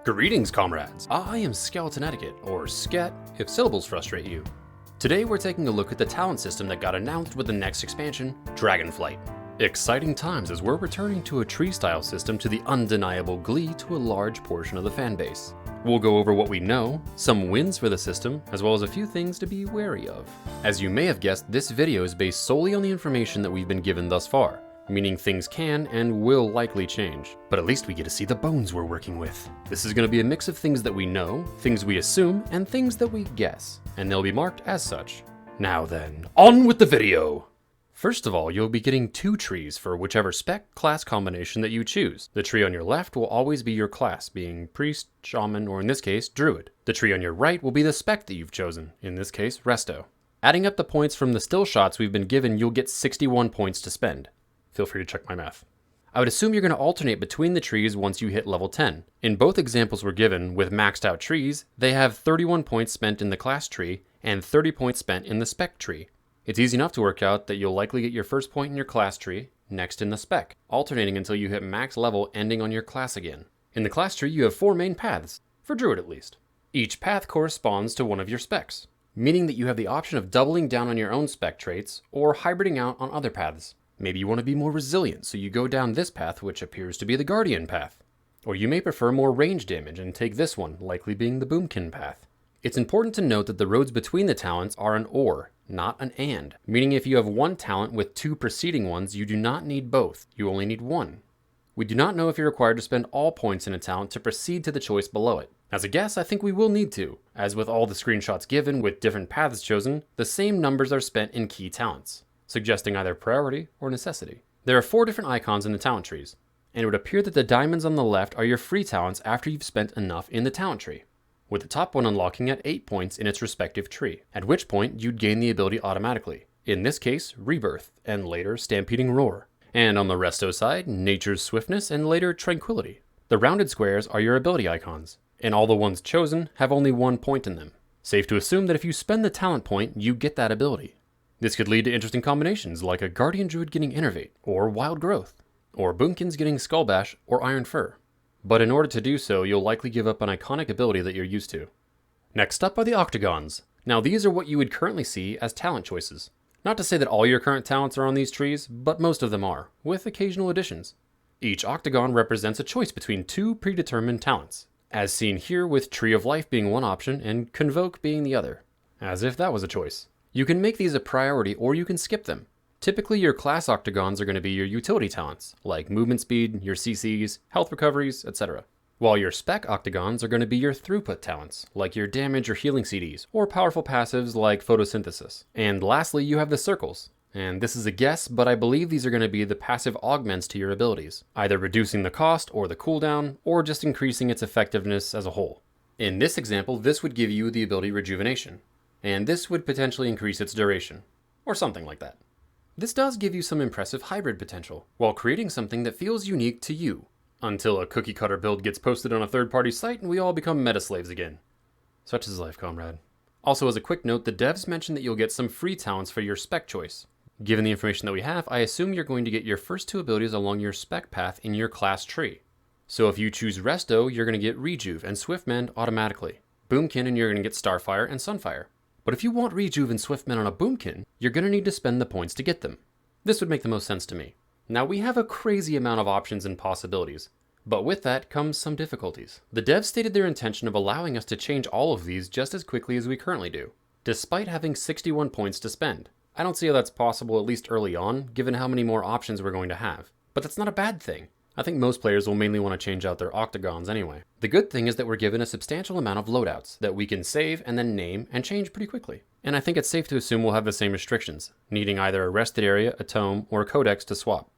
Greetings, comrades! I am Skeleton Etiquette, or Sket, if syllables frustrate you. Today we're taking a look at the talent system that got announced with the next expansion, Dragonflight. Exciting times as we're returning to a tree-style system to the undeniable glee to a large portion of the fanbase. We'll go over what we know, some wins for the system, as well as a few things to be wary of. As you may have guessed, this video is based solely on the information that we've been given thus far, meaning things can and will likely change. But at least we get to see the bones we're working with. This is going to be a mix of things that we know, things we assume, and things that we guess, and they'll be marked as such. Now then, on with the video! First of all, you'll be getting 2 trees for whichever spec class combination that you choose. The tree on your left will always be your class, being priest, shaman, or in this case, druid. The tree on your right will be the spec that you've chosen, in this case, resto. Adding up the points from the still shots we've been given, you'll get 61 points to spend. Feel free to check my math. I would assume you're going to alternate between the trees once you hit level 10. In both examples we're given, with maxed out trees, they have 31 points spent in the class tree and 30 points spent in the spec tree. It's easy enough to work out that you'll likely get your first point in your class tree, next in the spec, alternating until you hit max level ending on your class again. In the class tree you have 4 main paths, for druid at least. Each path corresponds to one of your specs, meaning that you have the option of doubling down on your own spec traits or hybriding out on other paths. Maybe you want to be more resilient, so you go down this path, which appears to be the Guardian path. Or you may prefer more range damage and take this one, likely being the Boomkin path. It's important to note that the roads between the talents are an or, not an and, meaning if you have one talent with 2 preceding ones, you do not need both, you only need one. We do not know if you're required to spend all points in a talent to proceed to the choice below it. As a guess, I think we will need to. As with all the screenshots given with different paths chosen, the same numbers are spent in key talents, suggesting either priority or necessity. There are 4 different icons in the talent trees, and it would appear that the diamonds on the left are your free talents after you've spent enough in the talent tree, with the top one unlocking at 8 points in its respective tree, at which point you'd gain the ability automatically. In this case, Rebirth, and later Stampeding Roar. And on the resto side, Nature's Swiftness, and later Tranquility. The rounded squares are your ability icons, and all the ones chosen have only 1 point in them. Safe to assume that if you spend the talent point, you get that ability. This could lead to interesting combinations like a Guardian Druid getting Innervate, or Wild Growth, or Boomkins getting Skull Bash or Iron Fur. But in order to do so, you'll likely give up an iconic ability that you're used to. Next up are the Octagons. Now these are what you would currently see as talent choices. Not to say that all your current talents are on these trees, but most of them are, with occasional additions. Each Octagon represents a choice between 2 predetermined talents, as seen here with Tree of Life being one option and Convoke being the other. As if that was a choice. You can make these a priority or you can skip them. Typically your class Octagons are going to be your utility talents, like movement speed, your CCs, health recoveries, etc. While your spec Octagons are going to be your throughput talents, like your damage or healing CDs, or powerful passives like photosynthesis. And lastly, you have the circles. And this is a guess, but I believe these are going to be the passive augments to your abilities, either reducing the cost or the cooldown, or just increasing its effectiveness as a whole. In this example, this would give you the ability Rejuvenation, and this would potentially increase its duration, or something like that. This does give you some impressive hybrid potential, while creating something that feels unique to you, until a cookie cutter build gets posted on a third-party site and we all become meta slaves again. Such is life, comrade. Also, as a quick note, the devs mentioned that you'll get some free talents for your spec choice. Given the information that we have, I assume you're going to get your first 2 abilities along your spec path in your class tree. So if you choose Resto, you're going to get Rejuve and Swiftmend automatically. Boomkin, and you're going to get Starfire and Sunfire. But if you want Rejuve and Swiftmend on a Boomkin, you're going to need to spend the points to get them. This would make the most sense to me. Now we have a crazy amount of options and possibilities, but with that comes some difficulties. The devs stated their intention of allowing us to change all of these just as quickly as we currently do, despite having 61 points to spend. I don't see how that's possible, at least early on, given how many more options we're going to have. But that's not a bad thing. I think most players will mainly want to change out their Octagons anyway. The good thing is that we're given a substantial amount of loadouts that we can save and then name and change pretty quickly. And I think it's safe to assume we'll have the same restrictions, needing either a rested area, a tome, or a codex to swap.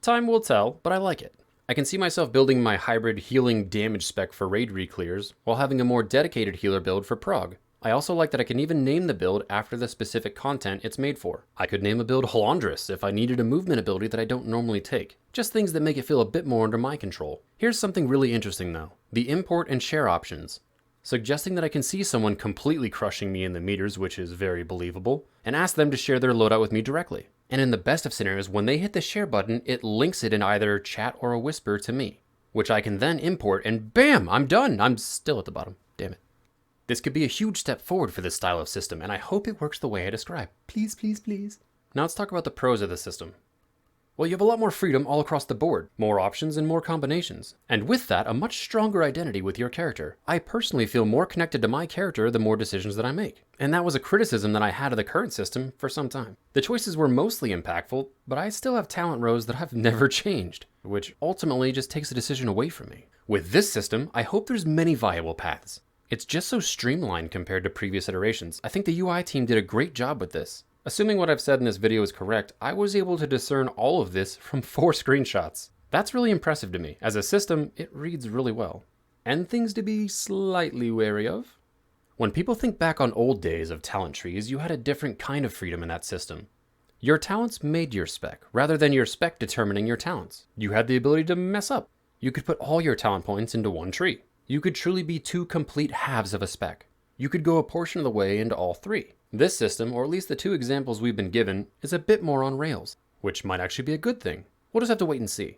Time will tell, but I like it. I can see myself building my hybrid healing damage spec for raid re-clears, while having a more dedicated healer build for prog. I also like that I can even name the build after the specific content it's made for. I could name a build Halandris if I needed a movement ability that I don't normally take. Just things that make it feel a bit more under my control. Here's something really interesting though. The import and share options. Suggesting that I can see someone completely crushing me in the meters, which is very believable, and ask them to share their loadout with me directly. And in the best of scenarios, when they hit the share button, it links it in either chat or a whisper to me. which I can then import, and bam, I'm done. I'm still at the bottom. Damn it. This could be a huge step forward for this style of system, and I hope it works the way I describe. Please, please, please. Now let's talk about the pros of the system. Well, you have a lot more freedom all across the board, more options and more combinations. And with that, a much stronger identity with your character. I personally feel more connected to my character the more decisions that I make. And that was a criticism that I had of the current system for some time. The choices were mostly impactful, but I still have talent rows that I've never changed, which ultimately just takes a decision away from me. With this system, I hope there's many viable paths. It's just so streamlined compared to previous iterations. I think the UI team did a great job with this. Assuming what I've said in this video is correct, I was able to discern all of this from 4 screenshots. That's really impressive to me. As a system, it reads really well. And things to be slightly wary of. When people think back on old days of talent trees, you had a different kind of freedom in that system. Your talents made your spec, rather than your spec determining your talents. You had the ability to mess up. You could put all your talent points into one tree. You could truly be 2 complete halves of a spec. You could go a portion of the way into all 3. This system, or at least the 2 examples we've been given, is a bit more on rails, which might actually be a good thing. We'll just have to wait and see.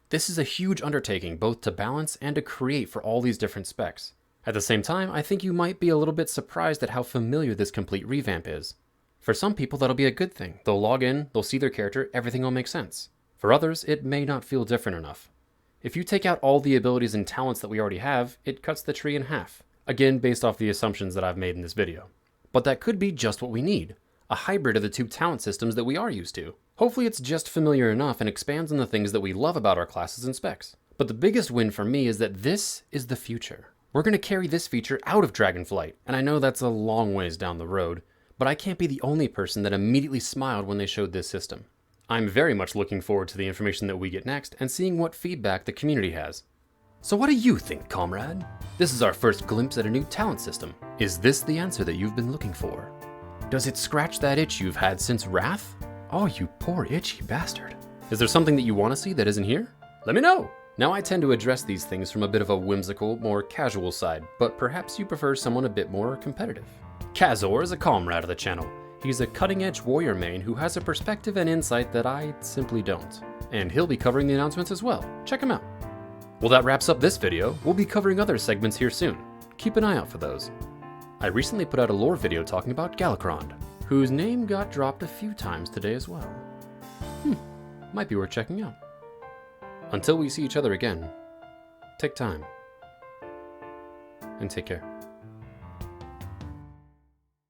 This is a huge undertaking both to balance and to create for all these different specs. At the same time, I think you might be a little bit surprised at how familiar this complete revamp is. For some people, that'll be a good thing. They'll log in, they'll see their character, everything will make sense. For others, it may not feel different enough. If you take out all the abilities and talents that we already have, it cuts the tree in half. Again, based off the assumptions that I've made in this video. But that could be just what we need. A hybrid of the 2 talent systems that we are used to. Hopefully it's just familiar enough and expands on the things that we love about our classes and specs. But the biggest win for me is that this is the future. We're going to carry this feature out of Dragonflight. And I know that's a long ways down the road, but I can't be the only person that immediately smiled when they showed this system. I'm very much looking forward to the information that we get next and seeing what feedback the community has. So what do you think, comrade? This is our first glimpse at a new talent system. Is this the answer that you've been looking for? Does it scratch that itch you've had since Wrath? Oh, you poor itchy bastard. Is there something that you want to see that isn't here? Let me know! Now I tend to address these things from a bit of a whimsical, more casual side, but perhaps you prefer someone a bit more competitive. Kazor is a comrade of the channel. He's a cutting-edge warrior main who has a perspective and insight that I simply don't. And he'll be covering the announcements as well. Check him out. Well, that wraps up this video. We'll be covering other segments here soon. Keep an eye out for those. I recently put out a lore video talking about Galakrond, whose name got dropped a few times today as well. Might be worth checking out. Until we see each other again, take time and take care.